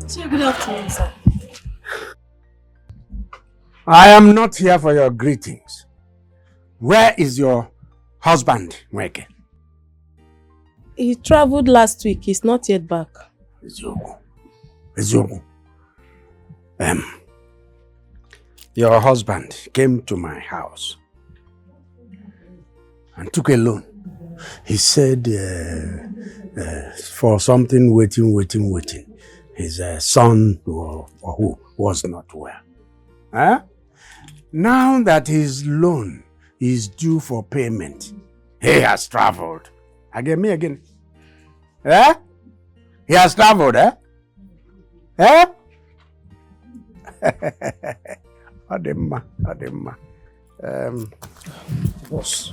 Sir, good afternoon, sir. I am not here for your greetings. Where is your husband, Nweke? He traveled last week. He's not yet back. Eziokwu. Your husband came to my house and took a loan. He said for something waiting. His son or who was not well. Huh? Now that his loan is due for payment, he has traveled. Again. Eh? He has traveled, eh? Eh? Ademma. Boss.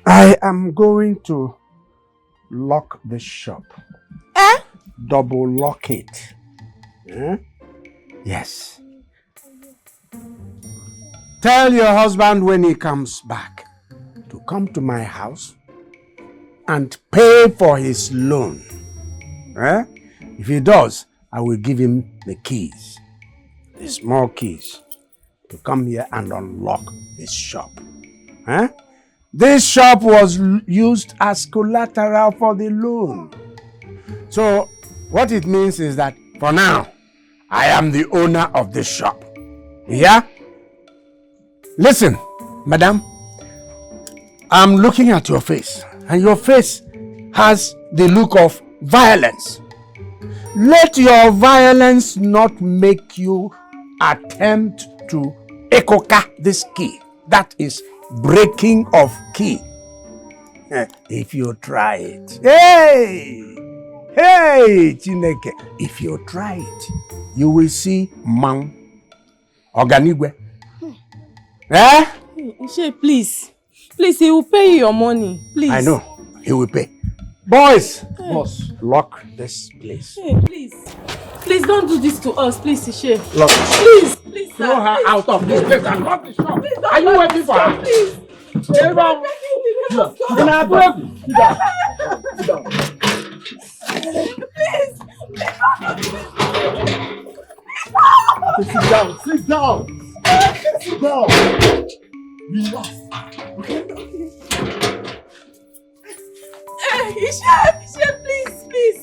I am going to lock the shop. Eh? Double lock it. Eh? Yes. Tell your husband when he comes back to come to my house and pay for his loan. Eh? If he does, I will give him the keys, the small keys, to come here and unlock his shop. Eh? This shop was used as collateral for the loan. So, what it means is that for now, I am the owner of this shop. Yeah? Listen, madam, I'm looking at your face, and your face has the look of violence. Let your violence not make you attempt to ekoka this key. That is breaking of key. If you try it, hey, Chineke, if you try it, you will see man Oganigwe. Eh? Ishe, please, he will pay you your money. Please. I know, he will pay. Boys, boss, lock this place. Hey, please don't do this to us, please, Ishe. Lock Please, sir. Throw her out of this place and lock the shop. Please Are you waiting for her? Please. Sit down. Sit down. Relax. Ishe, please.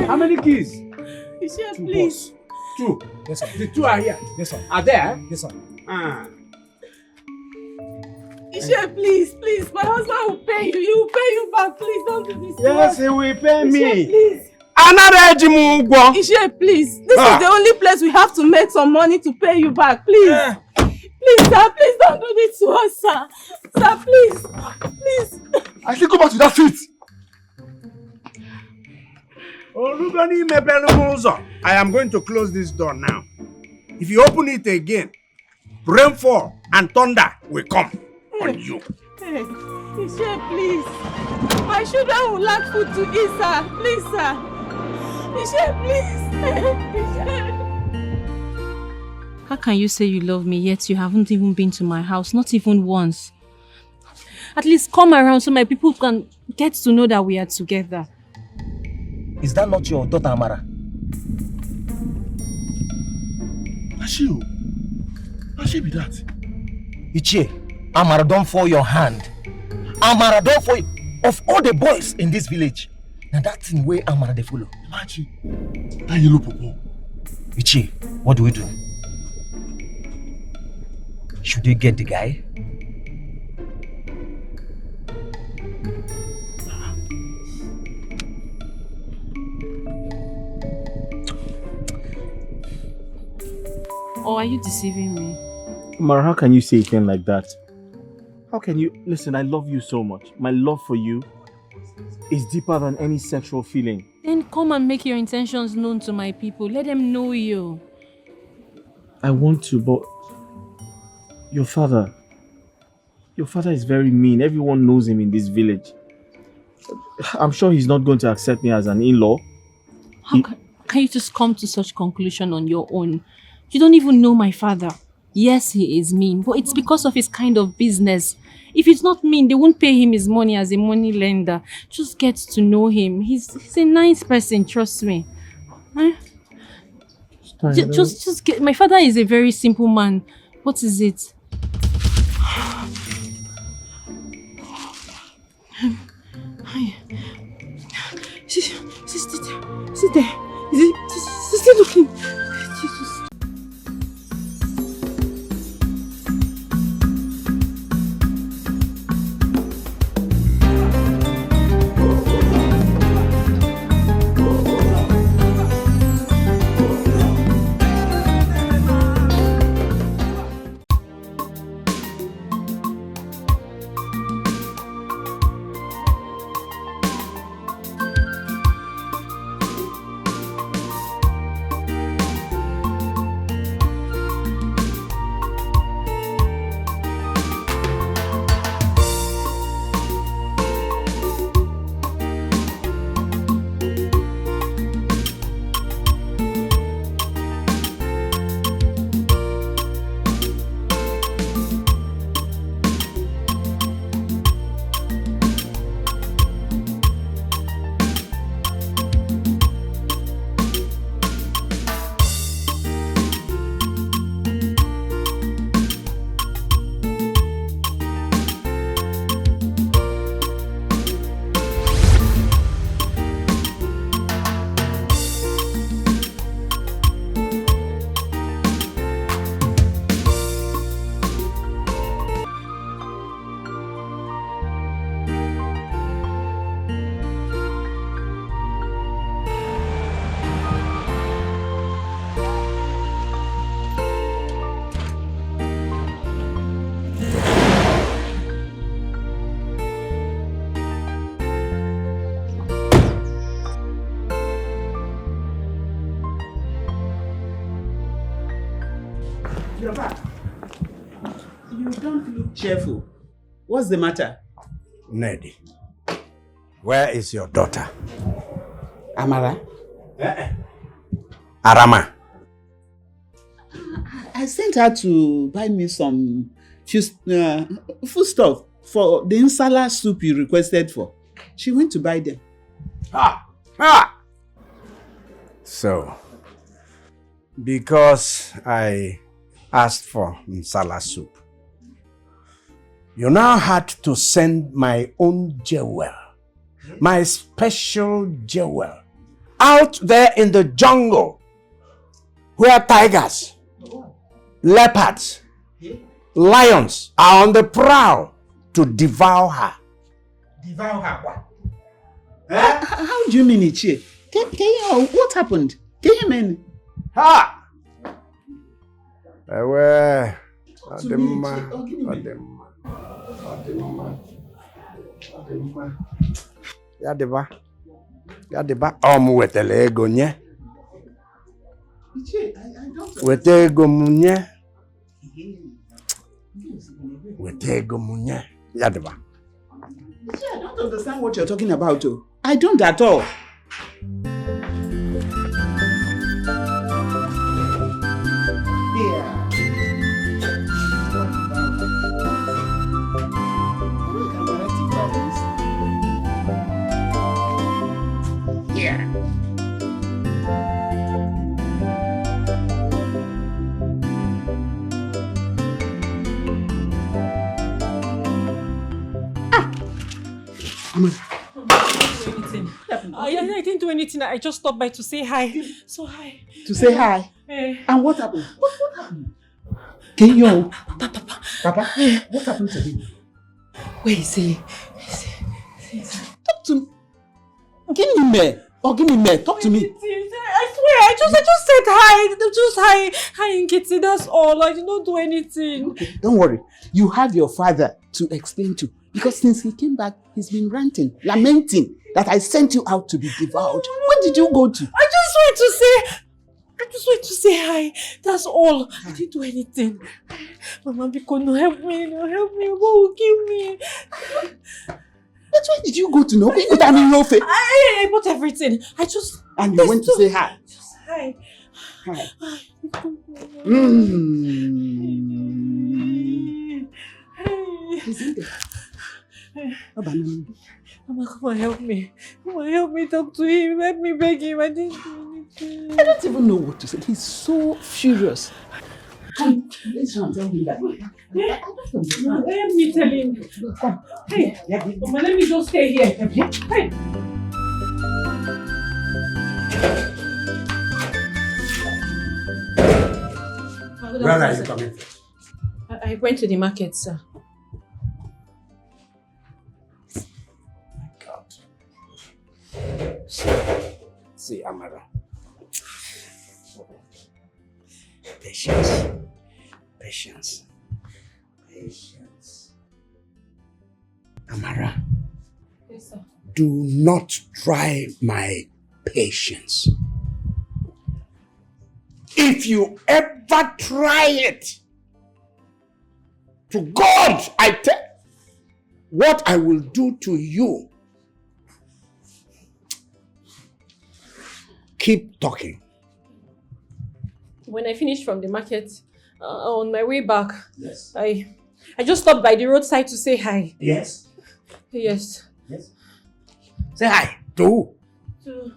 How many keys? Ishe, Two, please. boss. Two. Yes, sir. The two are here. Yes, sir. Are there? Yes, sir. Ishe, please. My husband will pay you. He will pay you back. Please don't do this to us. He will pay Ishe, me. please. Another Ejimugwo. Ishe, please. This is the only place we have to make some money to pay you back. Please. Please, sir. Please don't do this to us, sir. Sir, please. I think go back to that seat. I am going to close this door now. If you open it again, rainfall and thunder will come on you. Hey, Ishe, please. My children will lack food to eat, sir. Please, sir. Ishe, please. Ishe. How can you say you love me yet you haven't even been to my house, not even once? At least come around so my people can get to know that we are together. Is that not your daughter, Amara? Ashio. Ashio be that. Ichie, Amara, don't fall your hand. Amara, don't fall. Of all the boys in this village, now that's in way Amara they follow. Imagine that yellow popo. Ichie, what do we do? Should we get the guy? Or are you deceiving me? Amara, how can you say a thing like that? How can you... Listen, I love you so much. My love for you is deeper than any sexual feeling. Then come and make your intentions known to my people. Let them know you. I want to, but... Your father is very mean. Everyone knows him in this village. I'm sure he's not going to accept me as an in-law. How can you just come to such conclusion on your own? You don't even know my father. Yes, he is mean, but it's because of his kind of business. If he's not mean, they won't pay him his money as a money lender. Just get to know him. He's a nice person, trust me. Huh? Just get. My father is a very simple man. What is it? Sit there. Is it looking? Jesus. You're back. You don't look cheerful. What's the matter? Neddy, where is your daughter? Amara? Arama. I sent her to buy me some food stuff for the insala soup you requested for. She went to buy them. So, because I asked for insala soup, you now had to send my own jewel, my special jewel, out there in the jungle where tigers, leopards, lions are on the prowl to devour her. Devour her what? How do you mean it, Che? What happened? Can you mean? Ha! Yadiba wetele ego nye. Wete ego munye. Wete ego munye. Yadiba. I don't understand what you're talking about. I don't at all. I didn't do anything. I just stopped by to say hi. So hi. To say hi? And what happened? What happened? Kenyo. Papa, what happened to him? Where is he? Talk to me. Give me me. Talk to me. I swear, I just said hi. Just hi, Nkiti. That's all. I did not do anything. Okay, don't worry. You have your father to explain to. Because since he came back, he's been ranting, lamenting that I sent you out to be devoured. Where did you go to? I just went to say hi. That's all. I didn't do anything. Mama, because no, help me. What will kill me? But where did you go to? No, I bought everything. And you went to say hi? Just hi. Hi. Mama, come and help me. Come and help me talk to him. Let me beg him. I didn't do anything. I don't even know what to say. He's so furious. Come, let's try and tell him that. Let me tell him. Come. Hey, Mama, let me just stay here. Hey. Where are you coming from? I went to the market, sir. My God. See, Amara. Patience. Patience. Patience. Amara. Yes, sir. Do not try my patience. If you ever try it, to God, I tell what I will do to you. Keep talking. When I finished from the market, on my way back, Yes. I just stopped by the roadside to say hi. Yes. Yes. Yes. Say hi. To. To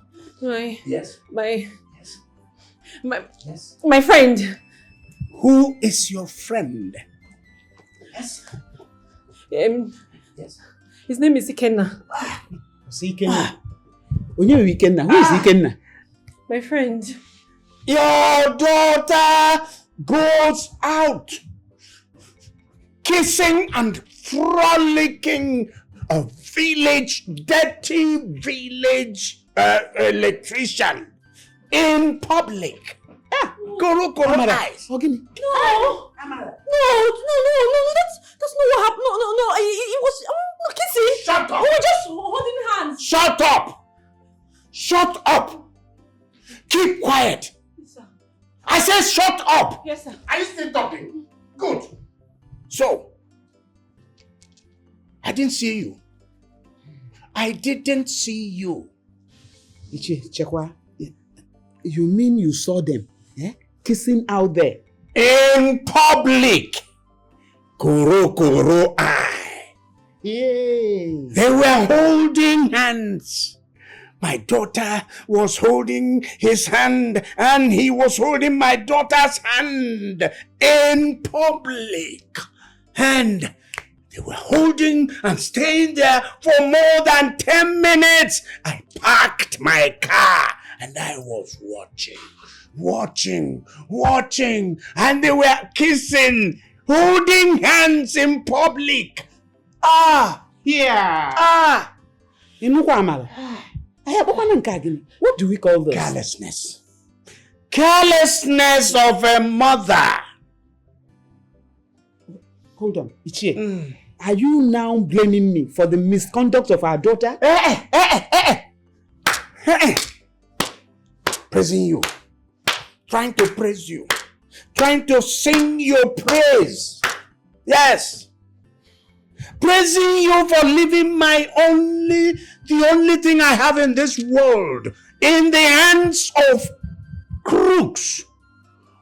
Yes. Yes. my friend. Who is your friend? Yes. Yes. His name is Ikenna. Ikenna. Onye Ikenna? Who is Ikenna? My friend. Your daughter goes out kissing and frolicking a dirty village electrician in public. Koro eyes. No, that's not what happened. No, it was kissing. Shut up. We were just holding hands. Shut up. Shut up. Keep quiet. Yes, sir. I said shut up. Yes, sir. Are you still talking? Good. So, I didn't see you. I didn't see you. Ichi, Chekwa, you mean you saw them kissing out there? In public. Koro eye. Yay. They were holding hands. My daughter was holding his hand and he was holding my daughter's hand in public. And they were holding and staying there for more than 10 minutes. I parked my car and I was watching. And they were kissing, holding hands in public. Yeah. Inukwa Amara. What do we call this? Carelessness. Carelessness of a mother. Hold on, Ichie. Are you now blaming me for the misconduct of our daughter? Praising you. Trying to praise you. Trying to sing your praise. Yes. Praising you for leaving the only thing I have in this world in the hands of crooks,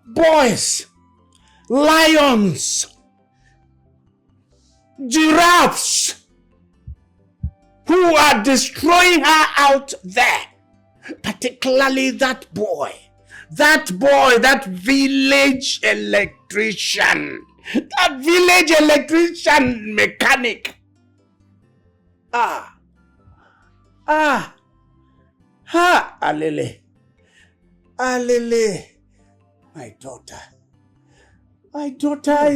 boys, lions, giraffes who are destroying her out there. Particularly that village electrician. That village electrician mechanic. Alele. My daughter in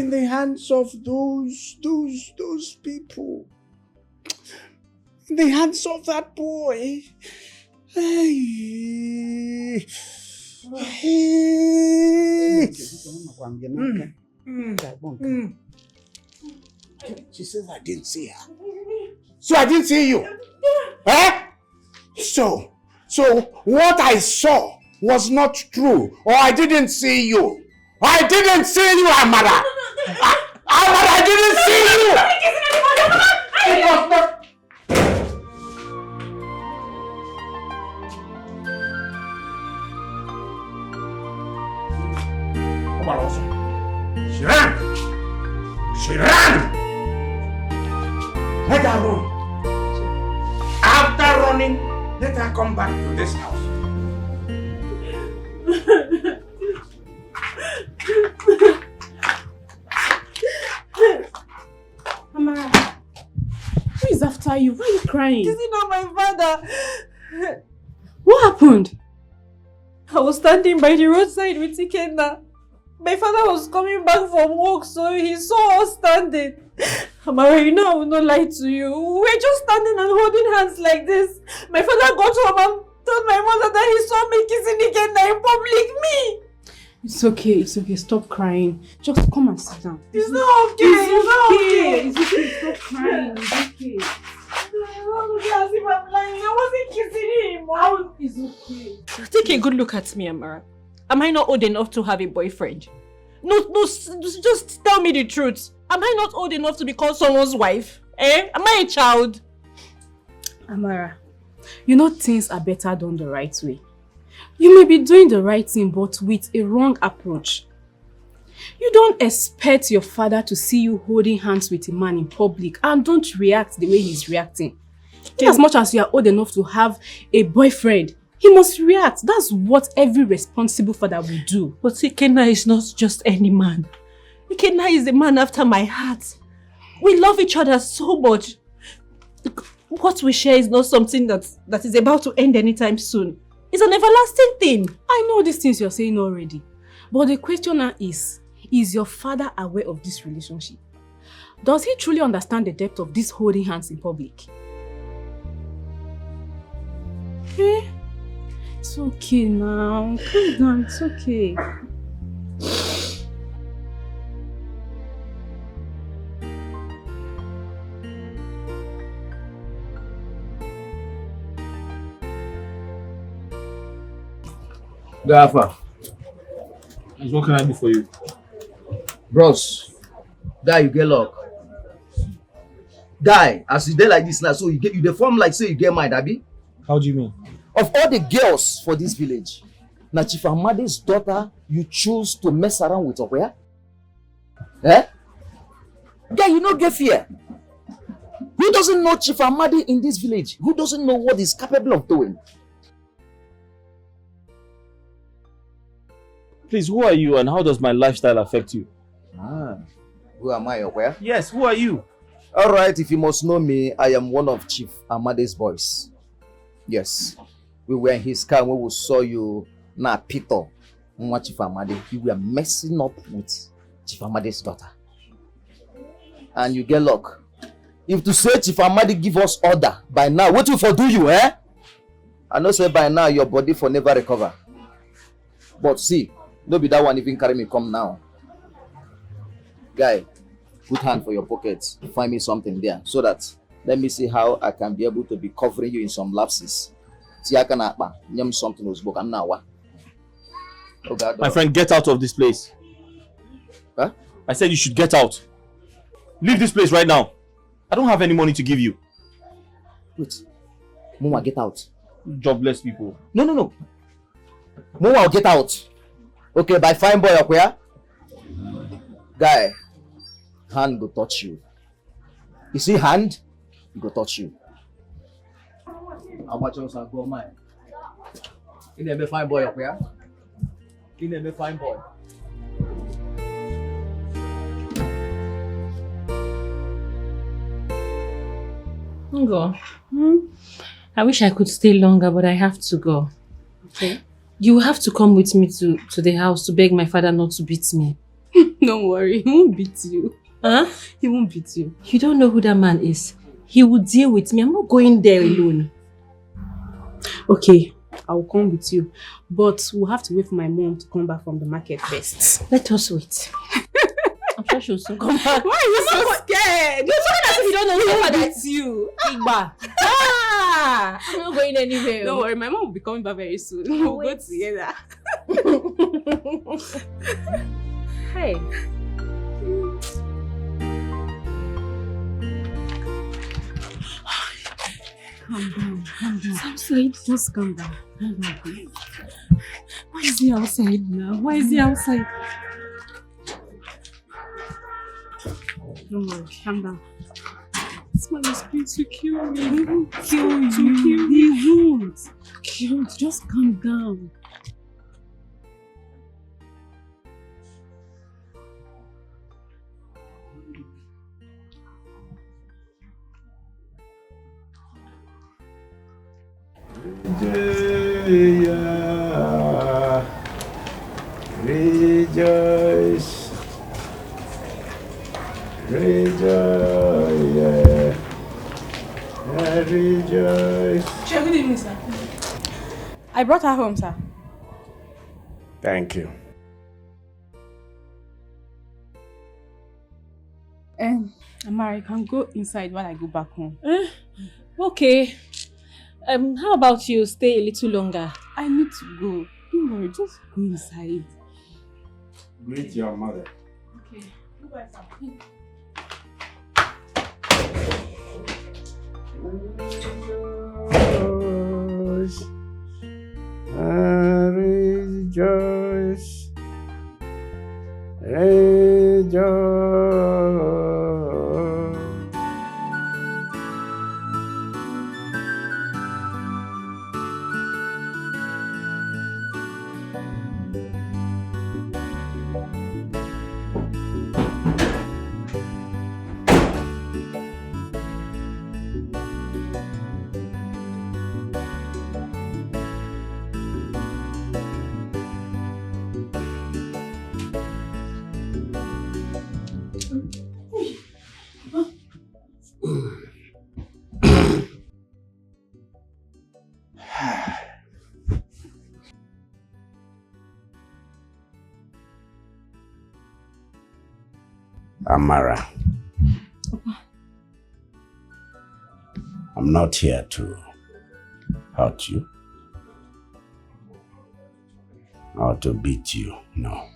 the hands of those people. In the hands of that boy. Hey. She says I didn't see her. So I didn't see you. So what I saw was not true, or I didn't see you. I didn't see you, Amara. Amara, I didn't see you. It was not. She ran! She ran! Let her run. After running, let her come back to this house. Amara, who is after you? Why are you crying? Is it not my father? What happened? I was standing by the roadside with Ikenna. My father was coming back from work, so he saw us standing. Amara, you know I will not lie to you. We were just standing and holding hands like this. My father got home and told my mother that he saw me kissing Ikenna in public. Me! It's okay, stop crying. Just come and sit down. It's not okay. It's okay, stop crying. It's okay. Don't look as if I'm lying. I wasn't kissing him. It's okay. Take a good look at me, Amara. Am I not old enough to have a boyfriend? No, just tell me the truth. Am I not old enough to be called someone's wife? Am I a child? Amara, you know things are better done the right way. You may be doing the right thing, but with a wrong approach. You don't expect your father to see you holding hands with a man in public and don't react the way he's reacting. In as much as you are old enough to have a boyfriend, he must react. That's what every responsible father will do. But Ikenna is not just any man. Ikenna is a man after my heart. We love each other so much. What we share is not something that is about to end anytime soon. It's an everlasting thing. I know these things you're saying already. But the question now is your father aware of this relationship? Does he truly understand the depth of this holding hands in public? Okay? It's okay now. Calm down, it's okay. Gafa. What can I do for you? Bros, guy, you get luck. Guy, as you dey like this now, so you dey form like say you get mind, abi? How do you mean? Of all the girls for this village, na Chief Amade's daughter you choose to mess around with, or eh? Guy, you no get fear. Who doesn't know Chief Amade in this village? Who doesn't know what he's capable of doing? Please, who are you and how does my lifestyle affect you? Who am I, where? Yes, who are you? Alright, if you must know me, I am one of Chief Amade's boys. Yes. We were in his car when we saw you, Peter, Chief Amade. You were messing up with Chief Amade's daughter. And you get luck. If to say Chief Amade give us order, by now, what will for do you, eh? I know say by now your body for never recover. But see, no be that one even carry me come now. Guy, put hand for your pockets. Find me something there so that let me see how I can be able to be covering you in some lapses. See, I can something was spoken now. My friend, get out of this place. Huh? I said you should get out. Leave this place right now. I don't have any money to give you. Wait. Mama, get out. Jobless people. No. Mama, get out. Okay, by fine boy, okay? Guy, hand go touch you. You see hand? He go touch you. How much else I go mine? You never fine boy, okay? You never fine boy. Go. I wish I could stay longer, but I have to go. Okay. You have to come with me to the house to beg my father not to beat me. Don't worry, he won't beat you. Huh? He won't beat you. You don't know who that man is. He will deal with me. I'm not going there alone. Okay, I will come with you. But we'll have to wait for my mom to come back from the market first. Let us wait. I'm sure she'll soon come back. Why are you so scared? You're talking as if you don't know who your father is. you. Igba. I'm not going anywhere. Don't worry, my mom will be coming back very soon. We'll go together. Hey. Calm down. Outside, just calm down. Why is he outside now? Don't worry, calm down. This man is going to kill me. He won't kill you. He won't. He won't. Just calm down. Rejoice, rejoice, rejoice. Good evening, sir. I brought her home, sir. Thank you. Amara, you can go inside while I go back home. Okay. How about you stay a little longer? I need to go. Don't worry, just go inside. Greet your mother. Okay. Goodbye, sir. Rejoice, rejoice. Amara, I'm not here to hurt you or to beat you, no.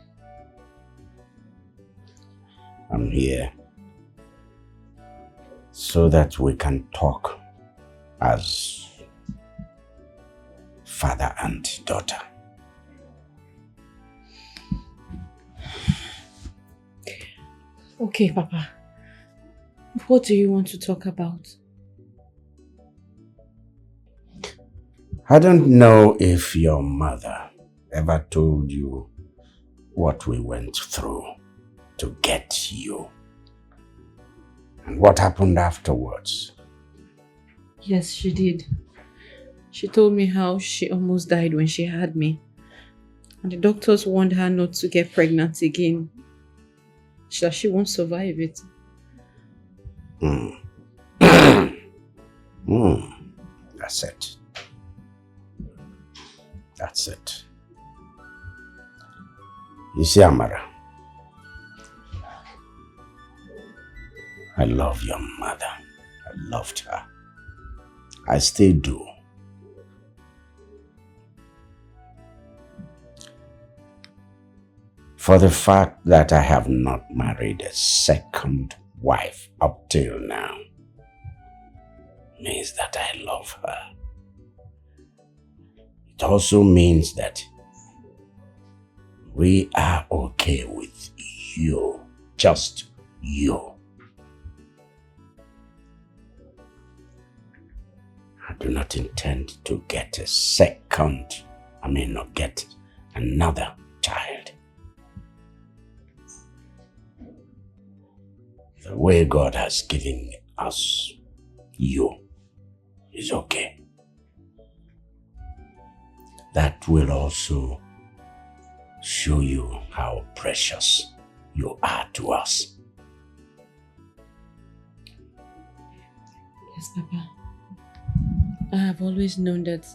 I'm here so that we can talk as father and daughter. Okay, Papa. What do you want to talk about? I don't know if your mother ever told you what we went through to get you and what happened afterwards. Yes, she did. She told me how she almost died when she had me. And the doctors warned her not to get pregnant again. That she won't survive it. That's it. That's it. You see, Amara, I love your mother. I loved her. I still do. For the fact that I have not married a second wife up till now means that I love her. It also means that we are okay with you, just you. I do not intend to get get another child. The way God has given us you is okay. That will also show you how precious you are to us. Yes, Papa. I have always known that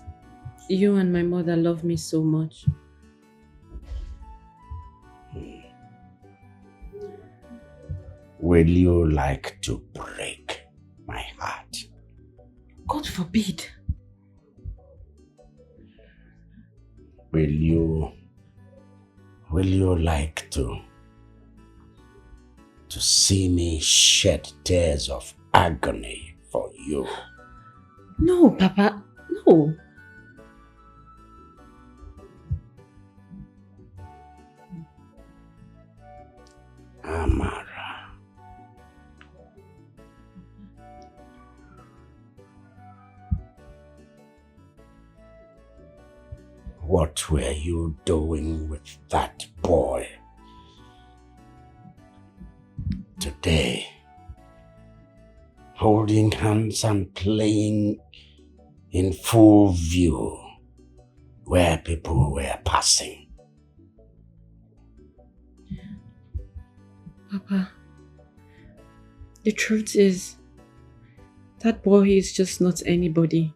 you and my mother love me so much. Will you like to break my heart? God forbid. Will you like to see me shed tears of agony for you? No, Papa, no. Amara, What were you doing with that boy? Today, holding hands and playing in full view where people were passing. Papa, the truth is, that boy is just not anybody.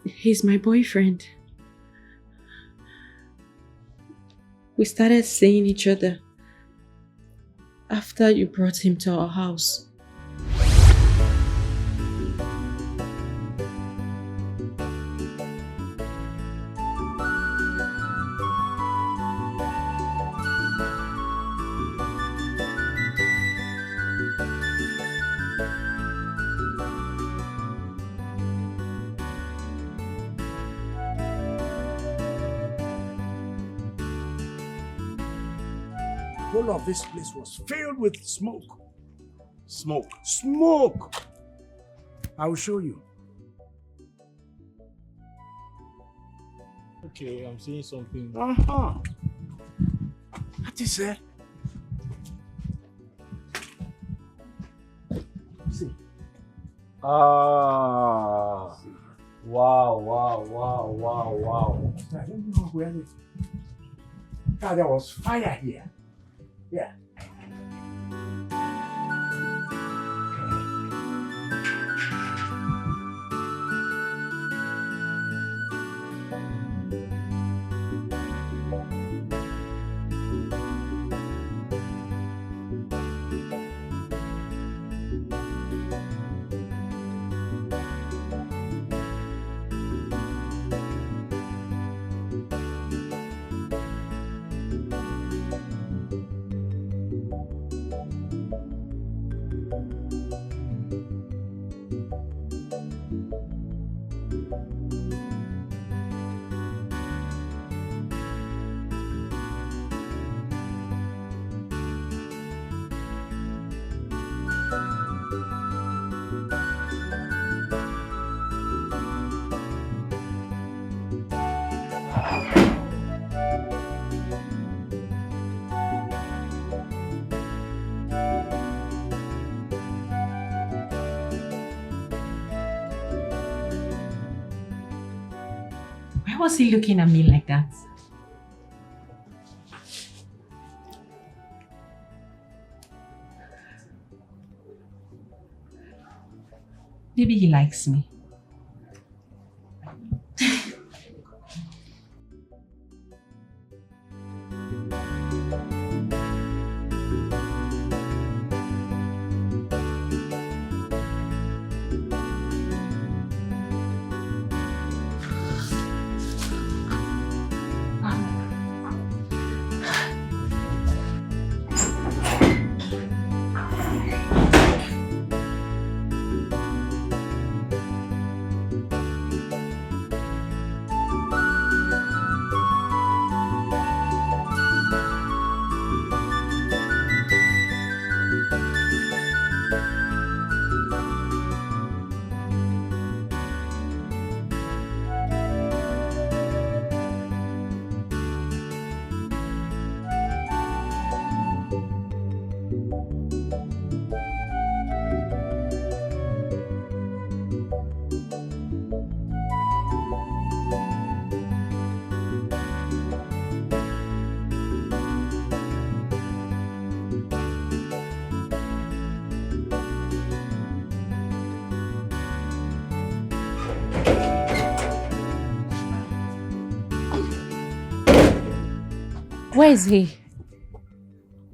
He's my boyfriend. We started seeing each other after you brought him to our house. The whole of this place was filled with smoke. Smoke. Smoke! I will show you. Okay, I'm seeing something. What is it? See. Ah. Wow. I don't know where it is. There was fire here. Yeah. Why was he looking at me like that? Maybe he likes me. Where is he?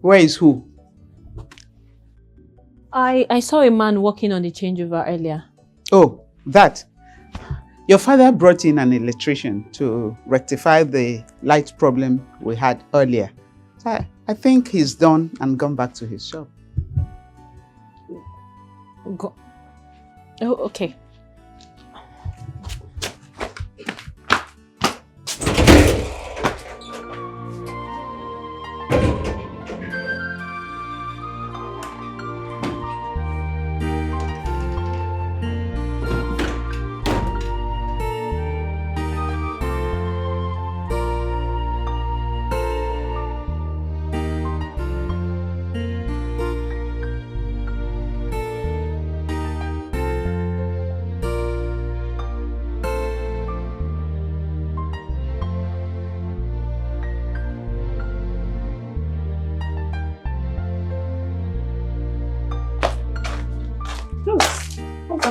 Where is who? I saw a man walking on the changeover earlier. Oh, that. Your father brought in an electrician to rectify the light problem we had earlier. I think he's done and gone back to his shop. Oh, okay.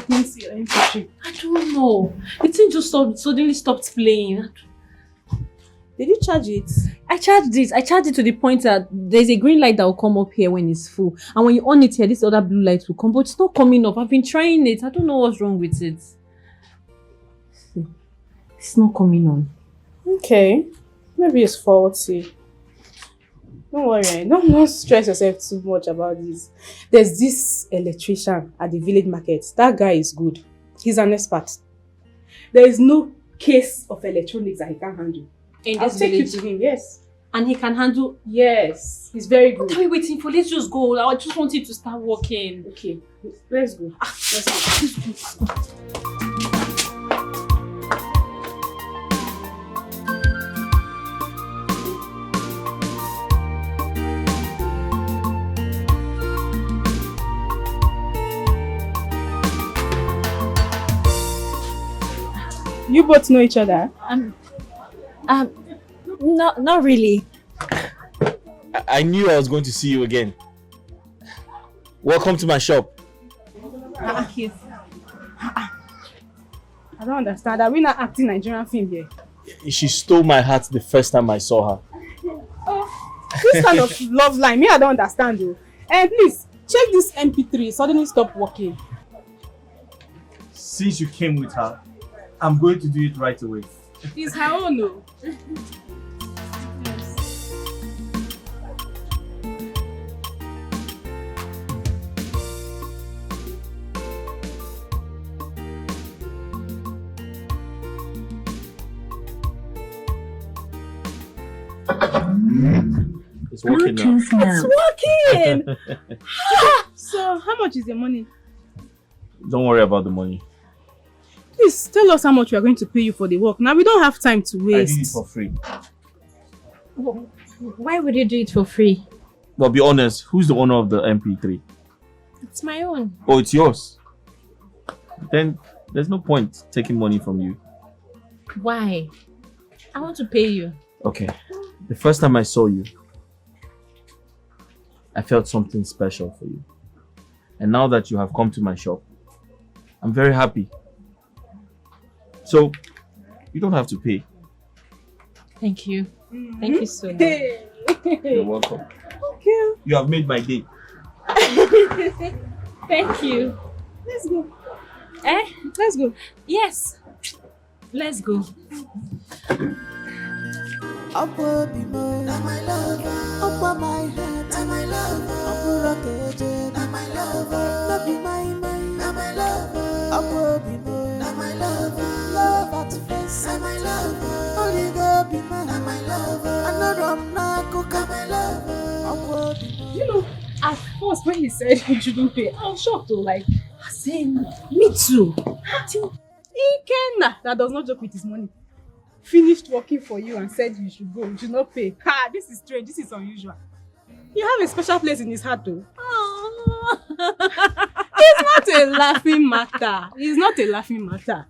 happening to your MP3? I don't know. The thing just suddenly stopped playing. Did you charge it? I charged it. I charged it to the point that there's a green light that will come up here when it's full. And when you on it here, this other blue light will come. But it's not coming up. I've been trying it. I don't know what's wrong with it. It's not coming on. Okay. Maybe it's faulty. Don't worry. Don't stress yourself too much about this. There's this electrician at the village market. That guy is good. He's an expert. There is no case of electronics that he can't handle. I'll take you to him, yes. And he can handle... Yes, he's very good. What are we waiting for? Let's just go. I just want it to start working. Okay, let's go. Let's go. You both know each other? Not really. I knew I was going to see you again. Welcome to my shop. Thank you. I don't understand. Are we not acting Nigerian film here? She stole my heart the first time I saw her. This kind of love line, me I don't understand though. And please, check this MP3, suddenly stop working. Since you came with her, I'm going to do it right away. It's her own though. It's working now. It's working! So, how much is the money? Don't worry about the money. Please, tell us how much we are going to pay you for the work. Now, we don't have time to waste. I did it for free. Why would you do it for free? Well, be honest, who's the owner of the MP3? It's my own. Oh, it's yours. Then there's no point taking money from you. Why? I want to pay you. Okay. The first time I saw you, I felt something special for you. And now that you have come to my shop, I'm very happy. So, you don't have to pay. Thank you. Thank you so much. You're welcome. Okay. You have made my day. Thank you. Let's go. Let's go. Yes. Let's go. Up will be mine, my lover. Up on my head, my lover. Up will rock it, my lover. Love be my my lover. Up will be mine, my lover. Love at face, my lover. Only go be my lover. Another I'm not cook, my lover. Up will be mine. You know, at first when he said you shouldn't pay, I was shocked though. Like, I said, me too. Ikenna, that does not joke with his money, finished working for you and said you should go, you should not pay. This is strange, this is unusual. You have a special place in his heart though. It's not a laughing matter. It's not a laughing matter.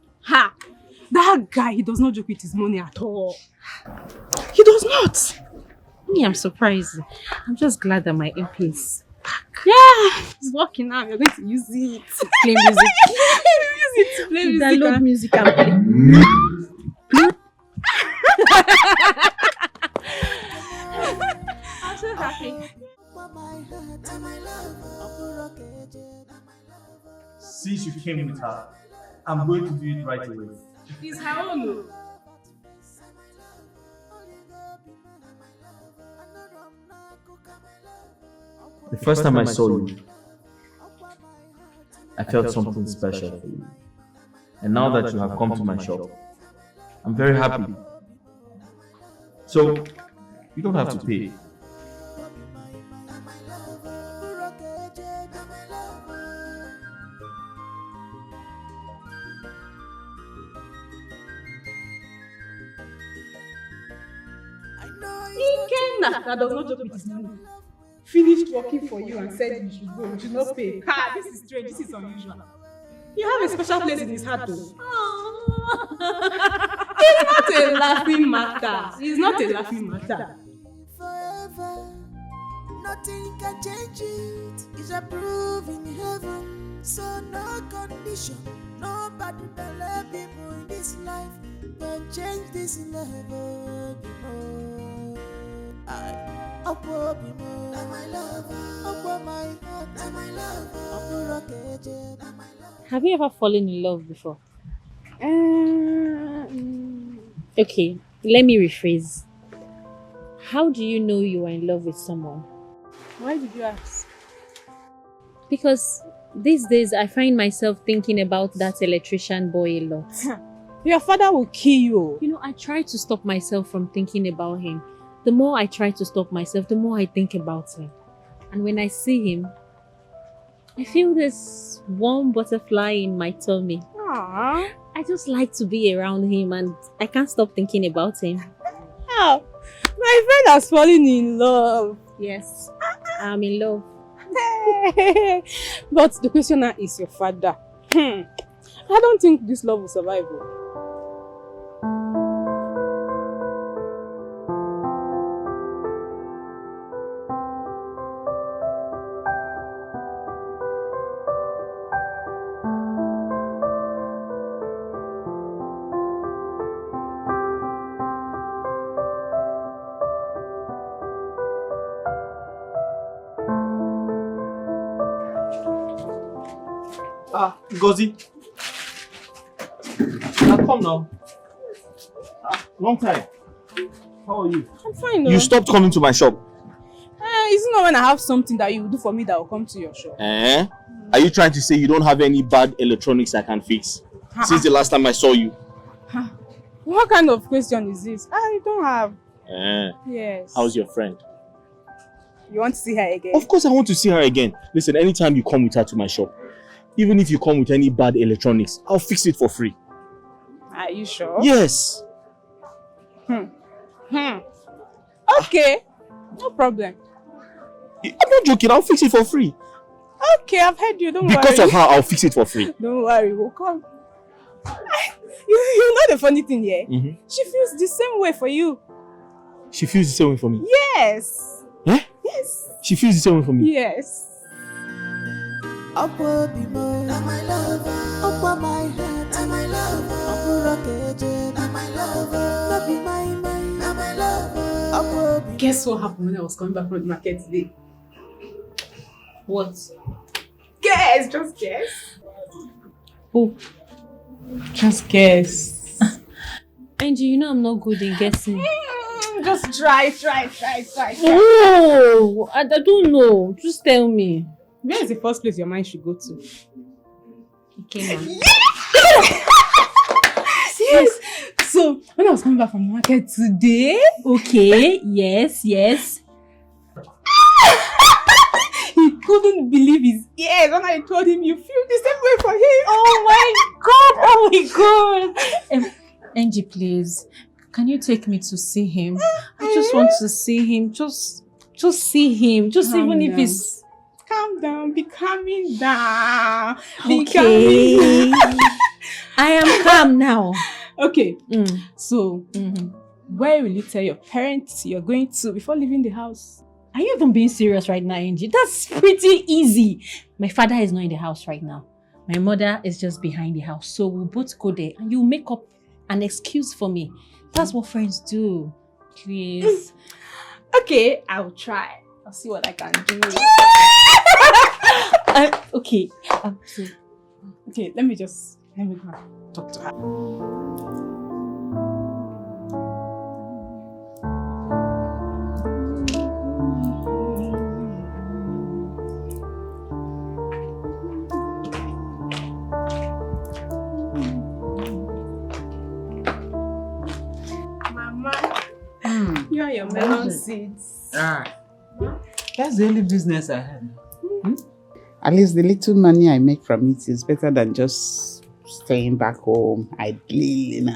That guy, he does not joke with his money at all. He does not. Me, I'm surprised. I'm just glad that my MP is back. Yeah, it's working now. We're going to use it. Play music. Use it to play music. Download music and play. I'm so happy. Since you came with her, I'm going to do it right away. It's her own. The first time I saw you, I felt something special for you. And now that you have come to my shop, I'm very happy. So, you don't have to pay. Ikenna, that does not joke with his money, finished working for you and said you should go, you should not pay. This is strange, this is unusual. You have a special place in his heart though. It's not a laughing matter. It's not a laughing matter. Forever, nothing can change it. It's approved in heaven. So no condition, nobody belle people in this life can change this love. Upward be more, my lover. Upward my heart, my lover. Have you ever fallen in love before? Okay, let me rephrase. How do you know you are in love with someone? Why did you ask? Because these days I find myself thinking about that electrician boy a lot. Your father will kill you. You know, I try to stop myself from thinking about him. The more I try to stop myself, the more I think about him. And when I see him, I feel this warm butterfly in my tummy. Aww. I just like to be around him and I can't stop thinking about him. Oh, my friend has fallen in love. Yes, I'm in love. But the questioner is your father. I don't think this love will survive. Ngozi. Now come now. Long time. How are you? I'm fine. You stopped coming to my shop. Isn't it when I have something that you do for me that will come to your shop? Are you trying to say you don't have any bad electronics I can fix? Since the last time I saw you. What kind of question is this? I don't have. Yes. How's your friend? You want to see her again? Of course I want to see her again. Listen, anytime you come with her to my shop, even if you come with any bad electronics, I'll fix it for free. Are you sure? Yes. Okay. No problem. I'm not joking, I'll fix it for free. Okay, I've heard you. Don't worry. Because of her, I'll fix it for free. Don't worry, we'll come. You know the funny thing here? She feels the same way for you. She feels the same way for me? Yes. Eh? Yes. She feels the same way for me? Yes. Upward be more, my lover. Upward my heart, my lover. Upward my lover. Not be my lover. Upward be. Guess what happened when I was coming back from the market today? What? Guess, just guess. Oh. Just guess. Angie, you know I'm not good in guessing. Just try. Oh, I don't know. Just tell me. Where is the first place your mind should go to? Okay, ma'am. Yes. So, when I was coming back from the market today... Okay, yes. He couldn't believe his ears when I told him you feel the same way for him. Oh my god. Angie, please. Can you take me to see him? I just want to see him. Just see him. Just Calm even if down. it's... Calm down. Be calming down. Okay. I am calm now. Okay. So, where will you tell your parents you're going to before leaving the house? Are you even being serious right now, Angie? That's pretty easy. My father is not in the house right now. My mother is just behind the house. So we'll both go there and you'll make up an excuse for me. That's what friends do. Please. Okay, I'll try. I'll see what I can do. Okay. Okay, let me go and talk to her. You and your melon seeds. That's the only business I have. At least the little money I make from it is better than just staying back home, idling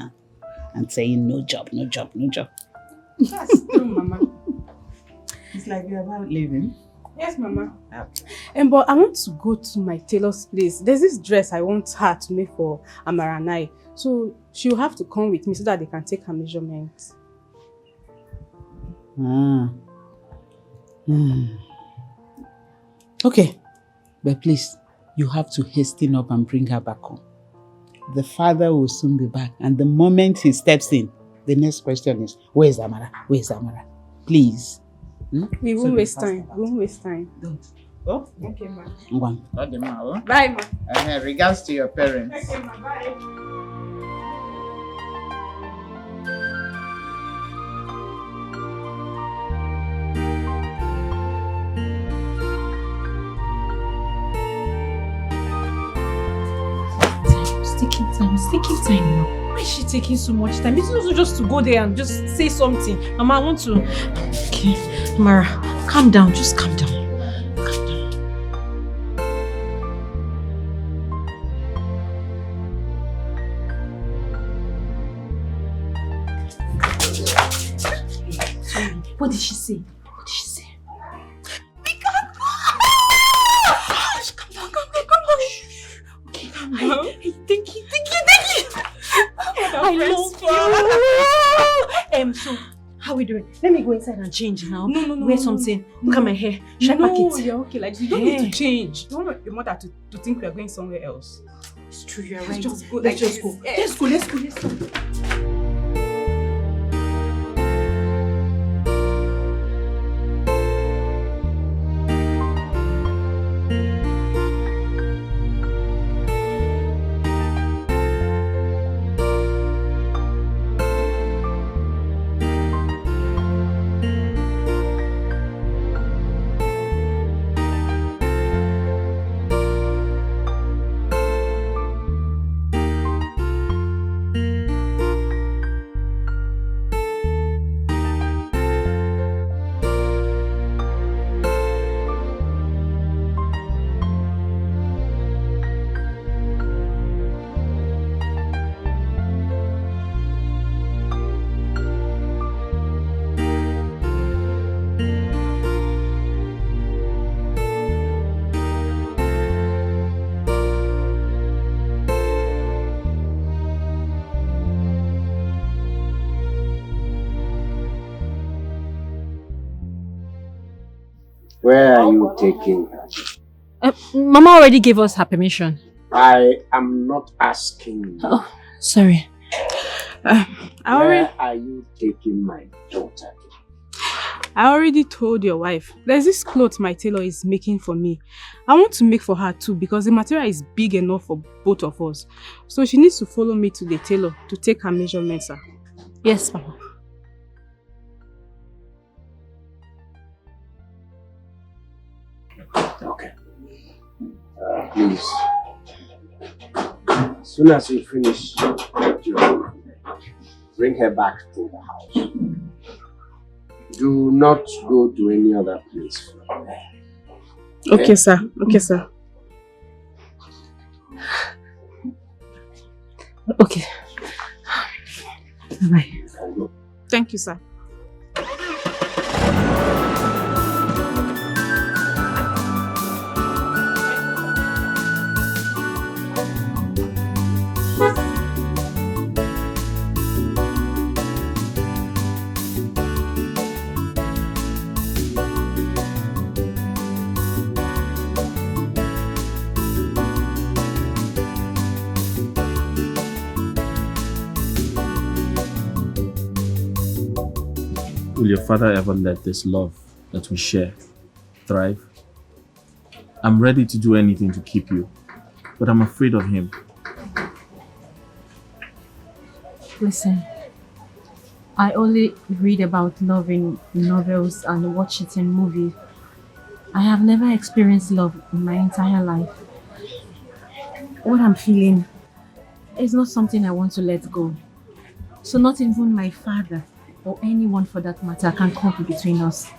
and saying no job. That's true, Mama. It's like you're about leaving. Yes, Mama. But I want to go to my tailor's place. There's this dress I want her to make for Amara and I. So she'll have to come with me so that they can take her measurements. Okay, but please, you have to hasten up and bring her back home. The father will soon be back, and the moment he steps in, the next question is, where's Amara? Where's Amara? Please. We won't waste time. We won't waste time. Don't. Oh? Okay, ma. One. Bye, ma. Regards to your parents. Okay, ma. Bye. It's taking time now. Why is she taking so much time? It's not just to go there and just say something. Mama, I want to... Okay, Amara, calm down. Just calm down. Calm down. What did she say? What did she say? We can't go! Calm down, calm down, calm down. Okay, calm down. Thank you. I love you. So, how are we doing? Let me go inside and change now. No. Wear something. Look at my hair. Should I pack it? No, you're okay. Like, you don't need to change. You don't want your mother to think we are going somewhere else. It's true, you're right. Let's just go. Let's just go. Let's go. Where are you taking her? Mama already gave us her permission. I am not asking you. Oh, sorry. Where are you taking my daughter? I already told your wife. There's this cloth my tailor is making for me. I want to make for her too because the material is big enough for both of us. So she needs to follow me to the tailor to take her measurements. Yes, Mama. Okay. Please. As soon as you finish what you're doing, bring her back to the house. Do not go to any other place. Okay, sir. Okay, sir. Okay. Bye. Thank you, sir. Will your father ever let this love that we share thrive? I'm ready to do anything to keep you, but I'm afraid of him. Listen, I only read about love in novels and watch it in movies. I have never experienced love in my entire life. What I'm feeling is not something I want to let go. So not even my father or anyone for that matter can come between us.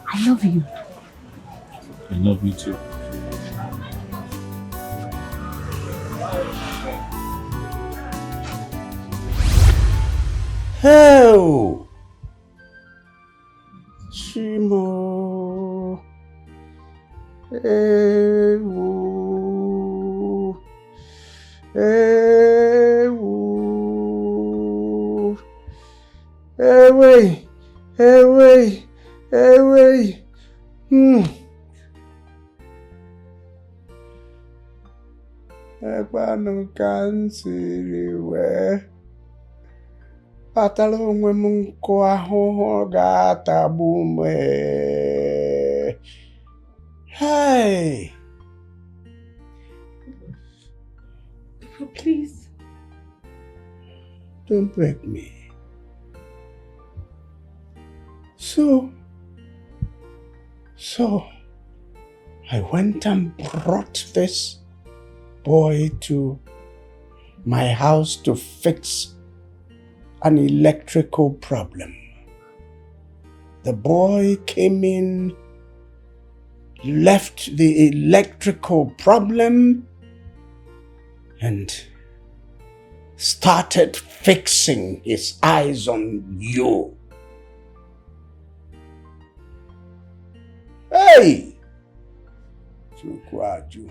I love you. I love you too. Oh, Chimo. Ewo. Ewo. Away. ekwanụ ka m siri wee kpatara onwe m nkụ ahụhụ ga-atagbu m. Hey! Please. Don't break me. So, I went and brought this boy to my house to fix an electrical problem. The boy came in, left the electrical problem, and started fixing his eyes on you. Hey! Chukwaju.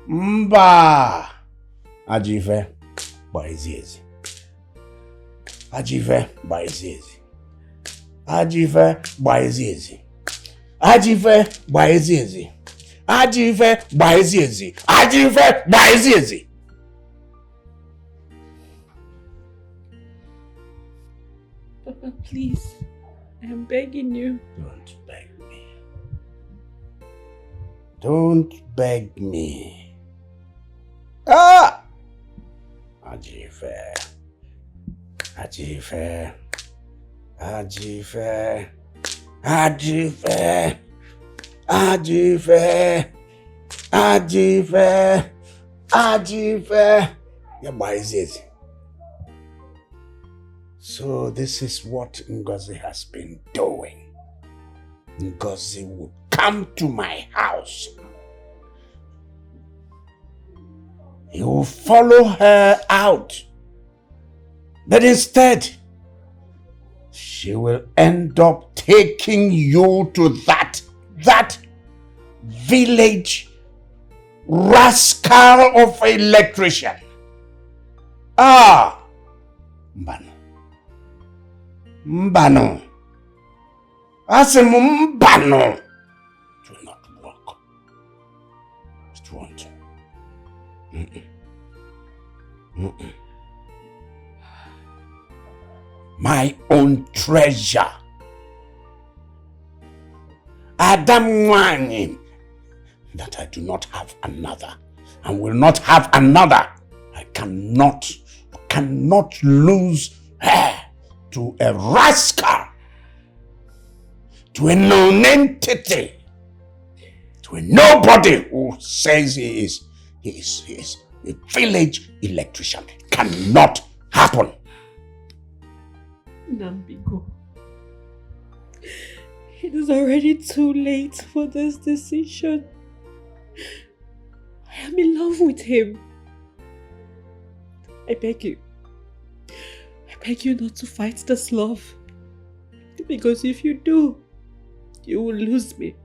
Mba! Ajive, baiziezi. Ajive, baiziezi. Ajive, baiziezi. Ajive, baiziezi. Ajive, baiziezi. Ajive, baiziezi. Papa, please. I'm begging you. Don't beg me. Don't beg me. Ah! Ajive. Ajive. Ajive. Ajive. Ajive. Ajive. Ajive. Yeah, why is it? So this is what Ngozi has been doing. Ngozi would come to my house. He will follow her out. But instead, she will end up taking you to that village rascal of electrician. Ah! Mbano. Mbano. It will not work. It won't. My own treasure. Adam Wani. That I do not have another and will not have another. I cannot lose her to a rascal, to a non-entity, to a nobody who says he is a village electrician. It cannot happen. Nambigo, it is already too late for this decision. I am in love with him. I beg you not to fight this love. Because if you do, you will lose me.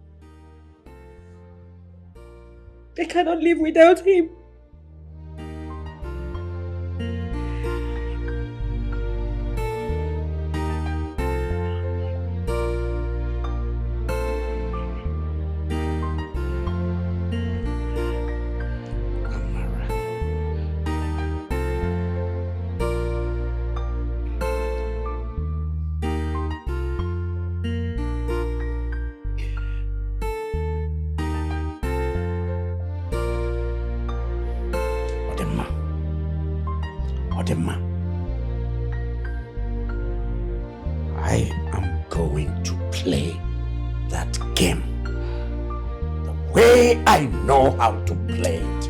I cannot live without him. I am going to play that game the way I know how to play it.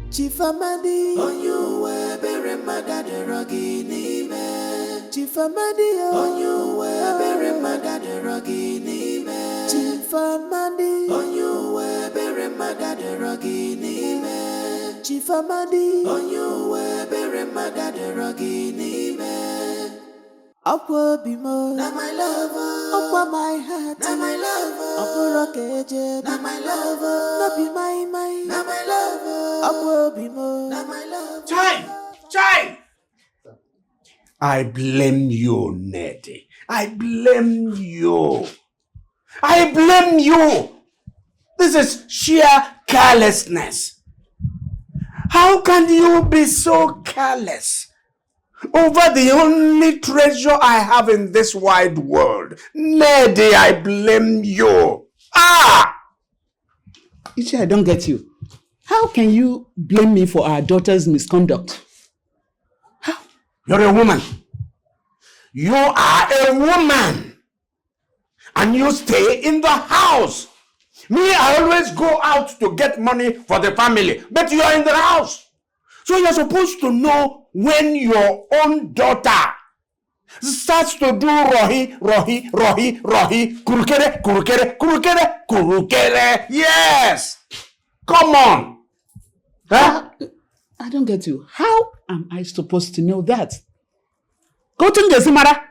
Chifamadi, onyu bere madade rogini me. Chifamadi, onyu bere madade rogini me. Chifamadi, onyu bere madade rogini me. Chifamadi, onyu bere madade rogini me. Upwa bimo, na my lover. Upwa my heart, na my lover. Upwa rokeje, na my lover. Na be my, na my lover. Upwa bimo, na my lover. Chai! I blame you, Neddy. I blame you. I blame you. This is sheer carelessness. How can you be so careless over the only treasure I have in this wide world? Lady, I blame you. Ichi, I don't get you. How can you blame me for our daughter's misconduct? How? You're a woman. You are a woman. And you stay in the house. Me, I always go out to get money for the family. But you are in the house. So you're supposed to know when your own daughter starts to do rohi, kurukere. Yes. Come on. Huh? I don't get you. How am I supposed to know that? Go to the Amara.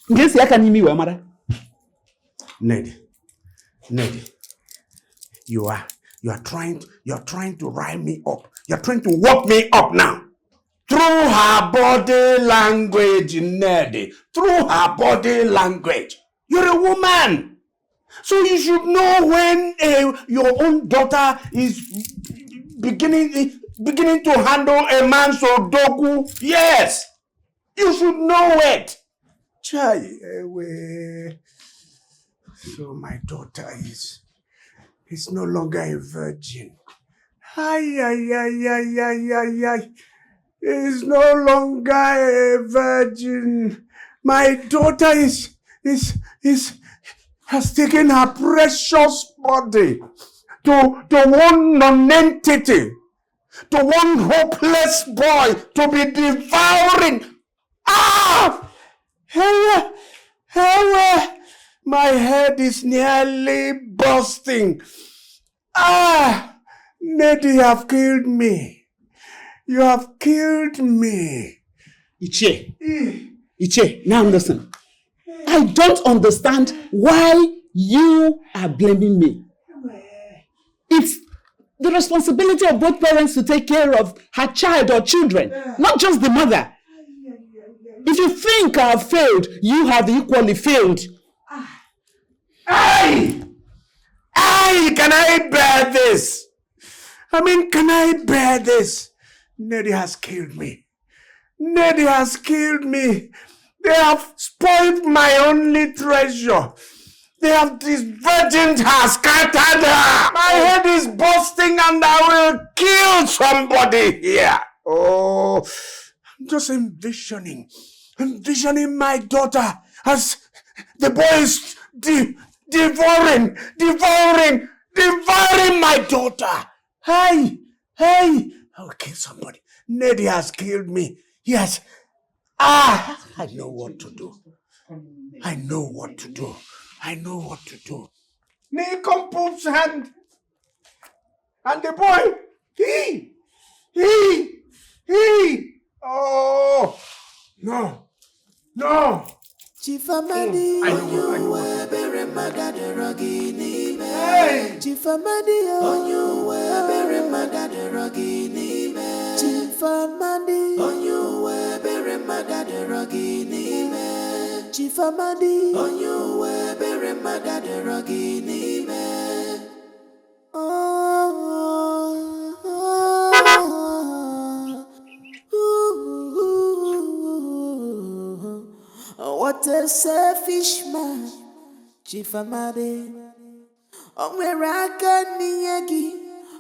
Yes, I can hear Amara. Ned, you are trying to rile me up. You're trying to work me up now. Through her body language, Ned. Through her body language. You're a woman. So you should know when your own daughter is beginning to handle a man's odoku. Yes. You should know it. So my daughter is no longer a virgin. Is no longer a virgin. My daughter has taken her precious body to one non-entity, to one hopeless boy to be devouring. My head is nearly bursting. Neddy, you have killed me. You have killed me. Iche, now listen. I don't understand why you are blaming me. It's the responsibility of both parents to take care of her child or children, not just the mother. If you think I have failed, you have equally failed. Can I bear this? Can I bear this? Neddy has killed me. Neddy has killed me. They have spoiled my only treasure. They have disvirgined her, scattered her. My head is bursting and I will kill somebody here. Oh, I'm just envisioning my daughter as the boy is devouring my daughter. Hey, I will kill somebody. Neddy has killed me. Yes. I know what to do. I know what to do. Nico Poop's hand. And the boy, he. Oh, no. Chifamadi, I know. Hey! Chifamadi, on you were very mad at the rogini. Chifamadi, on you were very mad at the rogini. Chifamadi, on you were very mad at the rogini. What a selfish man, Chifamadi. Onweraka niyagi,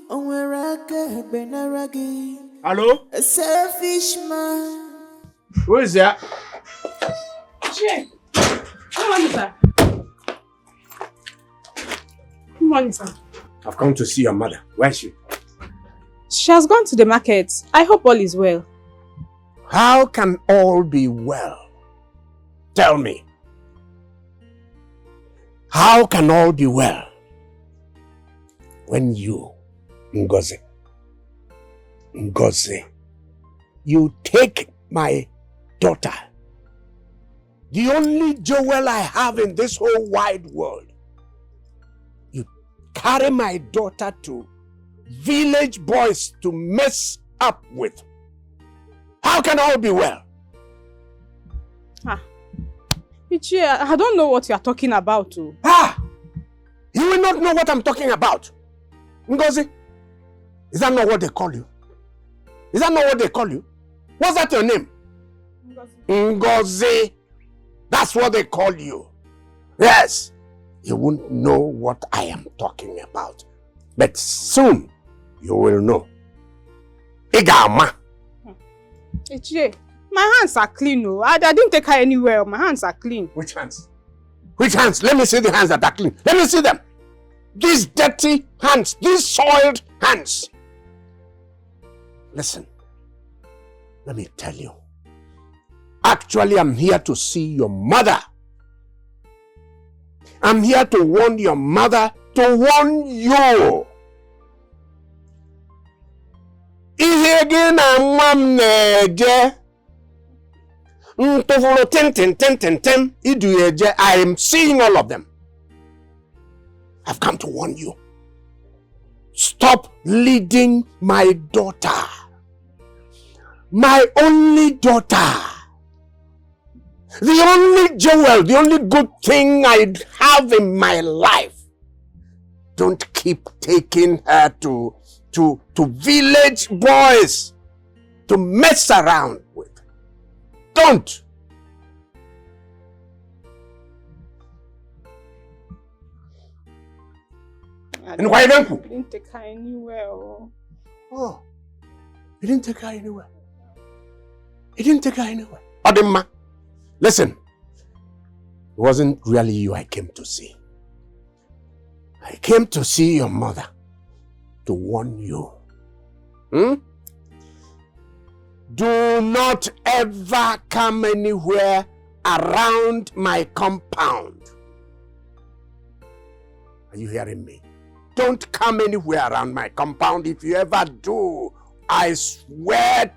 onweraka benaragi. Hello? A selfish man. Who is that? Good morning, sir. Good morning, sir. I've come to see your mother. Where is she? She has gone to the market. I hope all is well. How can all be well? Tell me. How can all be well when you, Ngozi, you take my daughter, the only jewel I have in this whole wide world, you carry my daughter to village boys to mess up with? How can all be well? Ichie, I don't know what you are talking about. Too. Ah! You will not know what I'm talking about. Ngozi, is that not what they call you? Is that not what they call you? What's that your name? Ngozi. That's what they call you. Yes. You won't know what I am talking about. But soon, you will know. Igama. Ichie, my hands are clean. No, I didn't take her anywhere. My hands are clean. Which hands? Which hands? Let me see the hands that are clean. Let me see them. These dirty hands. These soiled hands. Listen. Let me tell you. Actually, I'm here to see your mother. I'm here to warn your mother to warn you. Ihe again I'm neje. I am seeing all of them. I've come to warn you. Stop leading my daughter. My only daughter. The only jewel, the only good thing I have in my life. Don't keep taking her to village boys to mess around with. Don't. And why don't you? I didn't take her anywhere. Oh, you didn't take her anywhere. You didn't take her anywhere. Adema, listen. It wasn't really you I came to see. I came to see your mother to warn you. Do not ever come anywhere around my compound. Are you hearing me? Don't come anywhere around my compound. If you ever do, I swear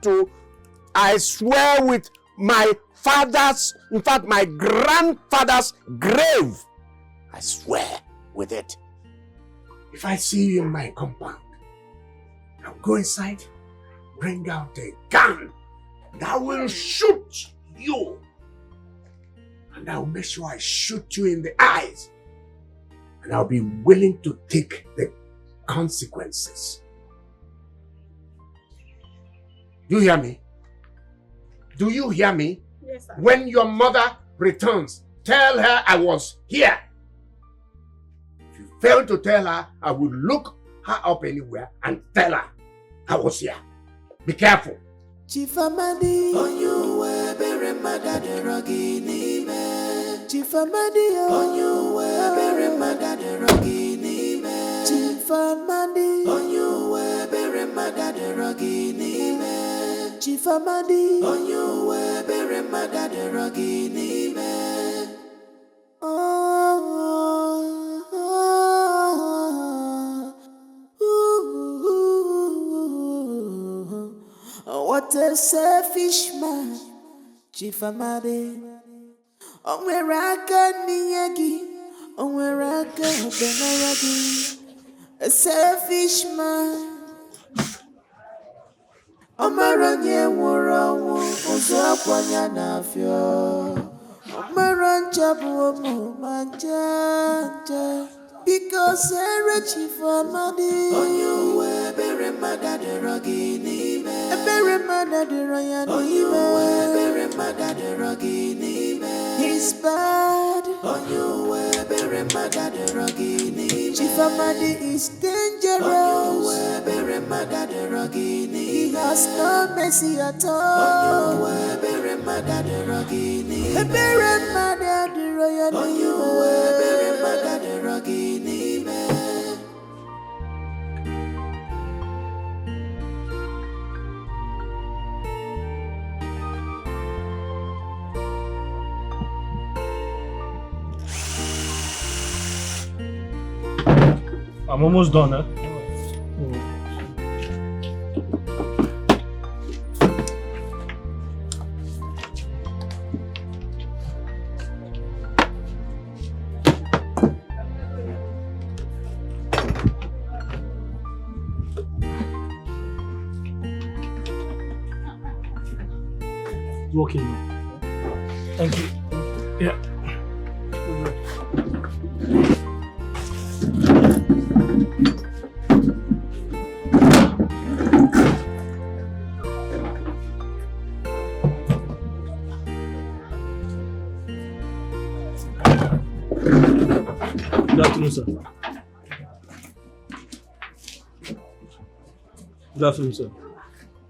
with my father's, in fact, my grandfather's grave. I swear with it. If I see you in my compound, I'll go inside, bring out a gun, and I will shoot you. And I'll make sure I shoot you in the eyes. And I'll be willing to take the consequences. Do you hear me? Do you hear me? Yes, sir. When your mother returns, tell her I was here. If you fail to tell her, I will look her up anywhere and tell her I was here. Be careful. Chief Amadi, on you were very mad at the rogini man. Chief Amadi, on you were very mad at the rogini man. Chief Amadi, on you were very mad at the rogini man. Chief Amadi, on you were very mad at the rogini man. What a selfish man, Chief Amadi. Onweraka niyagi, onweraka benayagi. A selfish man. Amara nye wurawu, ozo akwanya na fio. Amara nchabu omu manjanja. Because Chief Amadi, on you were very mad at the rogini man. Very mad at the Ryan. On you were very mad at the rogini man. He's bad. On you were very mad at the rogini man. Chief Amadi is dangerous. On you were very mad at the rogini. He has no mercy at all. On you were very mad at the rogini. Very mad at the Ryan. On you were very mad at the rogini. I'm almost done, huh? It's working now. Thank you. Yeah. Good afternoon, sir. Good afternoon, sir.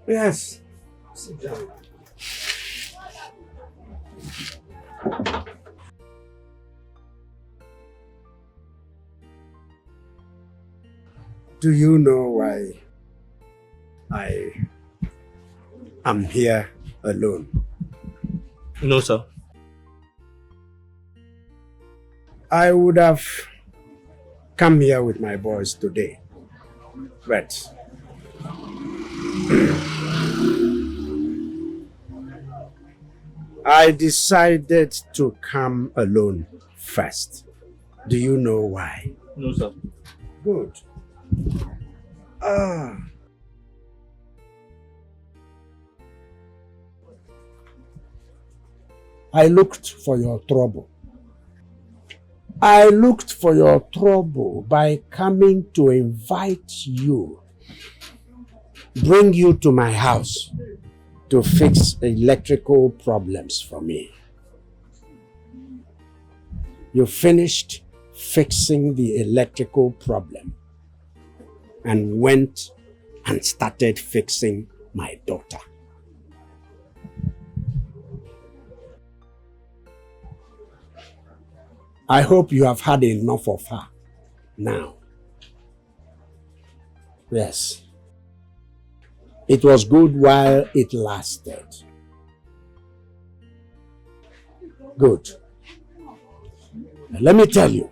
Yes. Sit down. Do you know why I am here alone? No, sir. I would have come here with my boys today, but I decided to come alone first. Do you know why? No, sir. Good. I looked for your trouble. I looked for your trouble by coming to invite you, bring you to my house to fix electrical problems for me. You finished fixing the electrical problem and went and started fixing my daughter. I hope you have had enough of her now. Yes. It was good while it lasted. Good. Now, let me tell you,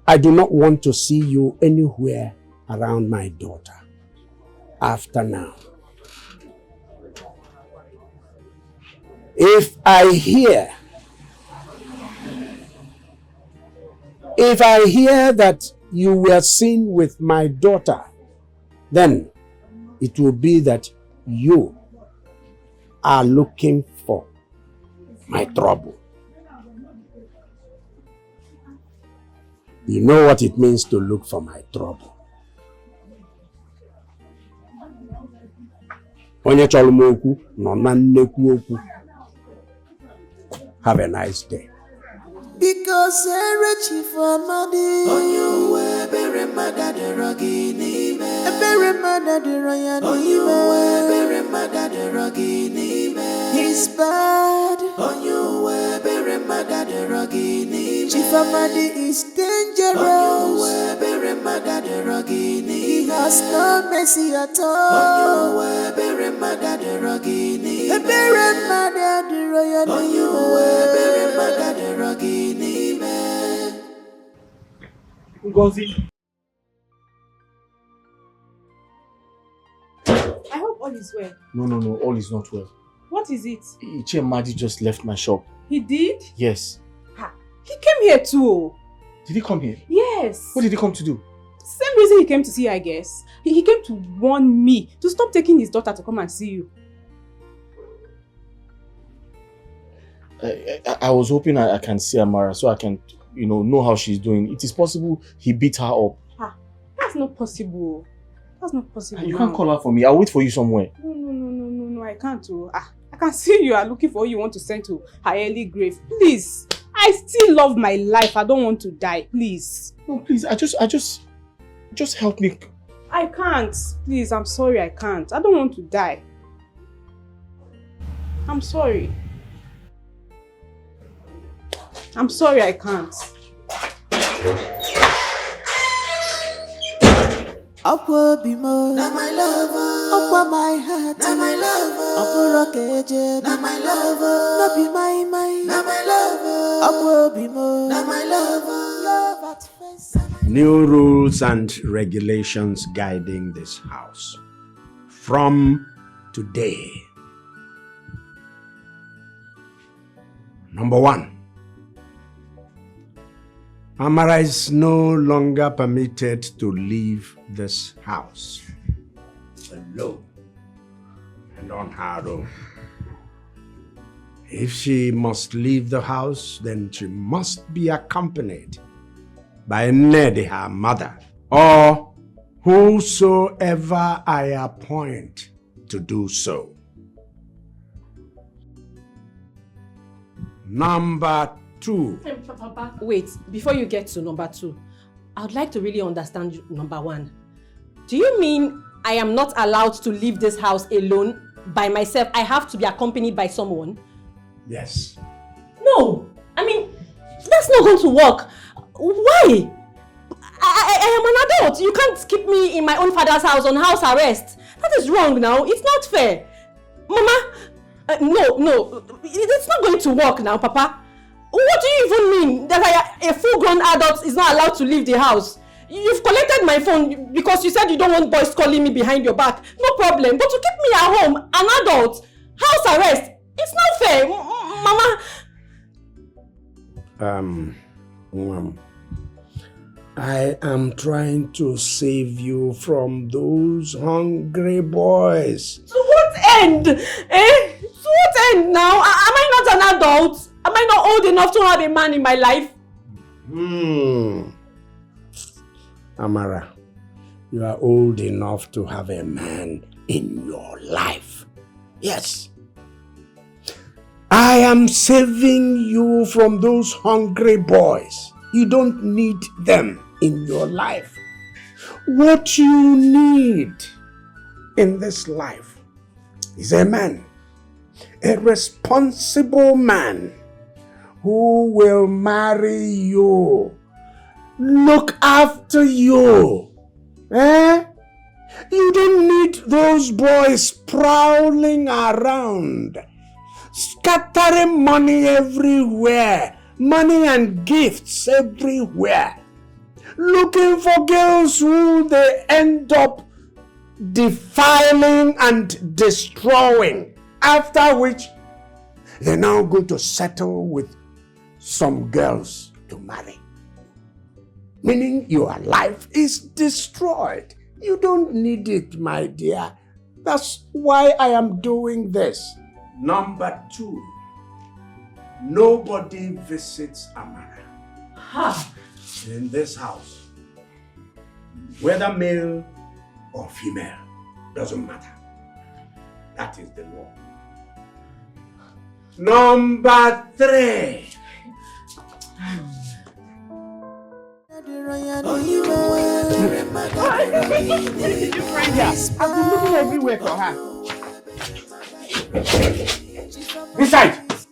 I do not want to see you anywhere around my daughter after now. If I hear that you were seen with my daughter, then it will be that you are looking for my trouble. You know what it means to look for my trouble. Onye chọrọ m okwu nọ na nnekwu okwu. Have a nice day. Because Erechi for money. On you were very mad at the ruggy name. Very mad at the royal. On you were very mad at the ruggy name. He's bad. On you were very mad at the ruggy name. Chief Amadi is dangerous. On you were very mad at the ruggy name. He has no mercy at all. On you were very mad at the ruggy name. Very mad at the royal. On you were very mad at the ruggy. Ngozi. I hope all is well. No, all is not well. What is it? Ichemadi just left my shop. He did? Yes. He came here too. Did he come here? Yes. What did he come to do? Same reason he came to see you, I guess. He came to warn me to stop taking his daughter to come and see you. I was hoping I can see Amara so I can, know how she's doing. It is possible he beat her up. That's not possible. That's not possible. You can't call her for me. I'll wait for you somewhere. No, I can't. I can see you are looking for who you want to send to her early grave. Please. I still love my life. I don't want to die. Please. No, please. Just help me. I can't. Please, I'm sorry. I can't. I don't want to die. I'm sorry. I'm sorry, I can't. Upwa bimo, na my lover. Upwa my heart, na my lover. Upwa rokeje, na my lover. No be my, na my lover. Upwa bimo, na my lover. Love at first sight. New rules and regulations guiding this house. From today. Number 1. Amara is no longer permitted to leave this house alone and on her own. If she must leave the house, then she must be accompanied by Nedi, her mother, or whosoever I appoint to do so. Number 2. Papa, wait, before you get to number 2, I would like to really understand number 1. Do you mean I am not allowed to leave this house alone by myself? I have to be accompanied by someone? Yes. No, I mean, that's not going to work. Why? I am an adult. You can't keep me in my own father's house on house arrest. That is wrong now. It's not fair. Mama, no, it's not going to work now, Papa. What do you even mean that a full-grown adult is not allowed to leave the house? You've collected my phone because you said you don't want boys calling me behind your back. No problem. But to keep me at home, an adult, house arrest, it's not fair, Mama. I am trying to save you from those hungry boys. To what end? To what end now? Am I not an adult? Am I not old enough to have a man in my life? Amara, you are old enough to have a man in your life. Yes. I am saving you from those hungry boys. You don't need them in your life. What you need in this life is a man, a responsible man who will marry you, look after you. You don't need those boys prowling around, scattering money everywhere, money and gifts everywhere, looking for girls who they end up defiling and destroying, after which they're now going to settle with some girls to marry. Meaning your life is destroyed. You don't need it, my dear. That's why I am doing this. Number 2, nobody visits Amara in this house. Whether male or female, doesn't matter. That is the law. Number 3. I've been looking everywhere for her. Besides,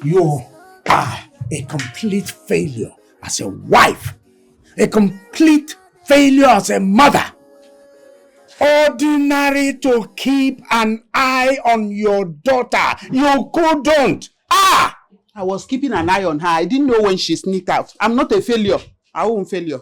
you are a complete failure as a wife, a complete failure as a mother. Ordinary to keep an eye on your daughter. You couldn't. I was keeping an eye on her. I didn't know when she sneaked out. I'm not a failure. I won't failure.